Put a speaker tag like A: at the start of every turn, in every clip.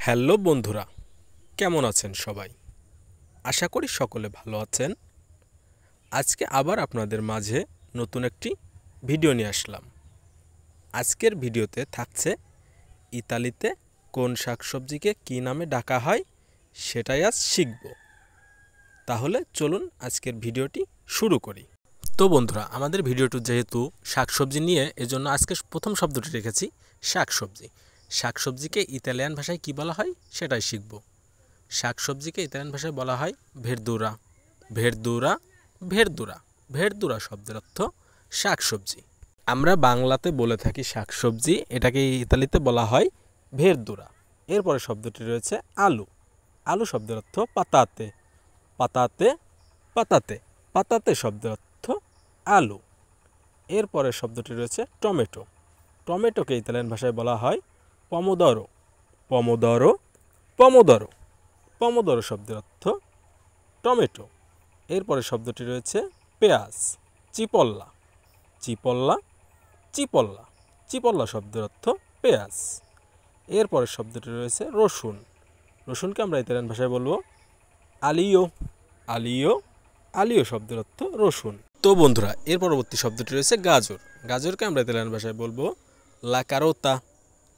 A: Hello বন্ধুরা, কেমন আছেন সবাই? আশা করি সকলে ভালো আছেন। আজকে আবার আপনাদের মাঝে নতুন একটি ভিডিও নিয়ে আসলাম। আজকের ভিডিওতে থাকছে ইতালিতে কোন শাকসবজিকে কী নামে ডাকা হয় সেটাই আজ শিখব। তাহলে চলুন আজকের ভিডিওটি শুরু করি। তো বন্ধুরা, আমাদের ভিডিওটি যেহেতু শাকসবজি নিয়ে, এজন্য আজকে প্রথম শব্দটি রেখেছি শাকসবজি। শাকসবজিকে ইতালিয়ান ভাষায় কী বলা হয় সেটাই শিখব। শাকসবজিকে ইতালিয়ান ভাষায় বলা হয় ভেরদুরা। ভেরদুরা ভেরদুরা ভেরদুরা শব্দের অর্থ শাকসবজি। আমরা বাংলাতে বলে থাকি শাকসবজি, এটাকে ইতালিতে বলা হয় ভেরদুরা। এরপরে শব্দটি রয়েছে আলু। আলু শব্দের অর্থ পাতাতে। পাতাতে পাতাতে পাতাতে শব্দের অর্থ আলু। এরপরের শব্দটি রয়েছে টমেটো। টমেটোকে ইতালিয়ান ভাষায় বলা হয় পমোদরো। পমোদরো পমোদরো পমোদরো শব্দের অর্থ টমেটো। এরপরে শব্দটি রয়েছে পেঁয়াজ। চিপল্লা। চিপল্লা চিপল্লা চিপল্লা শব্দের অর্থ পেঁয়াজ। এরপরের শব্দটি রয়েছে রসুন। রসুনকে আমরা ইতালিয়ান ভাষায় বলবো আলিও। আলিও আলিও শব্দের অর্থ রসুন। তো বন্ধুরা, এর পরবর্তী শব্দটি রয়েছে গাজর। গাজরকে আমরা ইতালিয়ান ভাষায় বলবো লা কারোতা।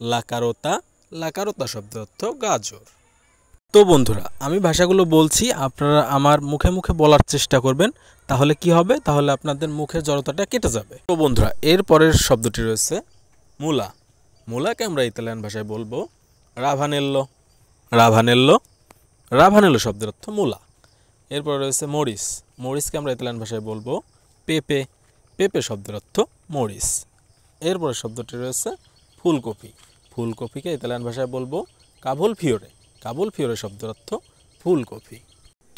A: লা কারোতা লা কারোতা শব্দের অর্থ গাজর। তো বন্ধুরা, আমি ভাষাগুলো বলছি, আপনারা আমার মুখে মুখে বলার চেষ্টা করবেন, তাহলে কি হবে, তাহলে আপনাদের মুখের জড়তাটা কেটে যাবে। তো বন্ধুরা, এর পরের শব্দটি রয়েছে মূলা। মূলাকে আমরা ইতালিয়ান ভাষায় বলবো রাভানেল্লো। রাভানেল্লো রাভানেল্লো শব্দের অর্থ মূলা। এরপরে রয়েছে মরিচ। মরিচকে আমরা ইতালিয়ান ভাষায় বলবো পেঁপে। পেঁপে শব্দের অর্থ মরিচ। এরপরে শব্দটি রয়েছে ফুলকপি। ফুলকপিকে ইতালিয়ান ভাষায় বলবো কাভোল ফিওরে। কাভোল ফিওরে শব্দের অর্থ ফুলকপি।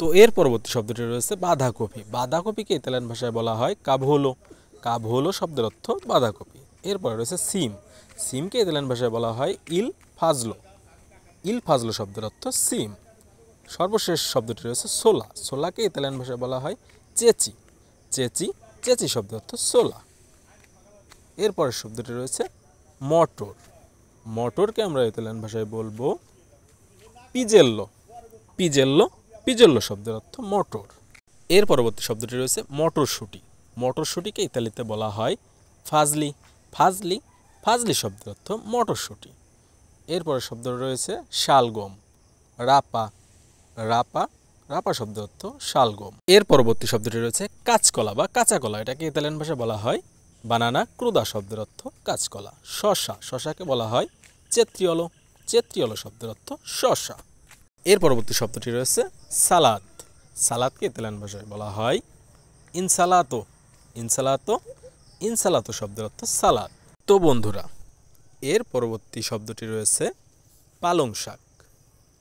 A: তো এর পরবর্তী শব্দটি রয়েছে বাঁধাকপি। বাঁধাকপিকে ইতালিয়ান ভাষায় বলা হয় কাভোলো। কাভোলো শব্দের অর্থ বাঁধাকপি। এরপরে রয়েছে সিম। সিমকে ইতালিয়ান ভাষায় বলা হয় ইল ফাজলো। ইল ফাজলো শব্দের অর্থ সিম। সর্বশেষ শব্দটি রয়েছে সোলা। সোলাকে ইতালিয়ান ভাষায় বলা হয় চেচি। চেচি চেচি শব্দের অর্থ সোলা। এরপরের শব্দটি রয়েছে মটর। মটরকে আমরা ইতালিয়ান ভাষায় বলবো পিজেল্লো। পিজেল্লো পিজেল্লো শব্দের অর্থ মটর। এর পরবর্তী শব্দটি রয়েছে মটরশুঁটি। মটরশুঁটিকে ইতালিতে বলা হয় ফাজলি। ফাজলি ফাজলি শব্দের অর্থ মটরশুঁটি। এরপরের শব্দ রয়েছে শালগম। রাপা। রাপা রাপা শব্দের অর্থ শালগম। এর পরবর্তী শব্দটি রয়েছে কাঁচকলা বা কাঁচা কলা। এটাকে ইতালিয়ান ভাষায় বলা হয় বানানা ক্রুদা শব্দের অর্থ কাঁচকলা। শসা। শসাকে বলা হয় চেত্রিয়লো। চেত্রিয়লো শব্দের অর্থ শসা। এর পরবর্তী শব্দটি রয়েছে সালাদ। সালাদকে ইতালিয়ান ভাষায় বলা হয় ইনসালাতো। ইনসালাতো ইনসালাতো শব্দের অর্থ সালাদ। তো বন্ধুরা, এর পরবর্তী শব্দটি রয়েছে পালং শাক।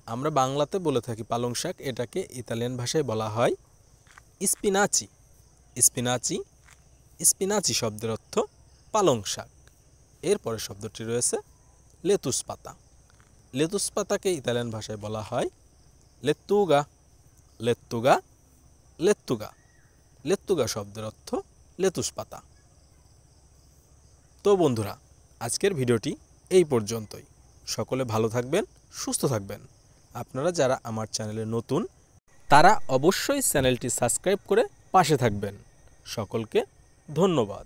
A: আমরা বাংলাতে বলে থাকি পালং শাক, এটাকে ইতালিয়ান ভাষায় বলা হয় স্পিনাচি। স্পিনাচি স্পিনাচি শব্দের অর্থ পালং শাক। এরপরে শব্দটি রয়েছে লেতুস পাতা। লেতুস পাতাকে ইতালিয়ান ভাষায় বলা হয় লেত্তুগা। লেত্তুগা লেত্তুগা লেত্তুগা শব্দের অর্থ লেতুস পাতা। তো বন্ধুরা, আজকের ভিডিওটি এই পর্যন্তই। সকলে ভালো থাকবেন, সুস্থ থাকবেন। আপনারা যারা আমার চ্যানেলে নতুন, তারা অবশ্যই চ্যানেলটি সাবস্ক্রাইব করে পাশে থাকবেন। সকলকে ধন্যবাদ।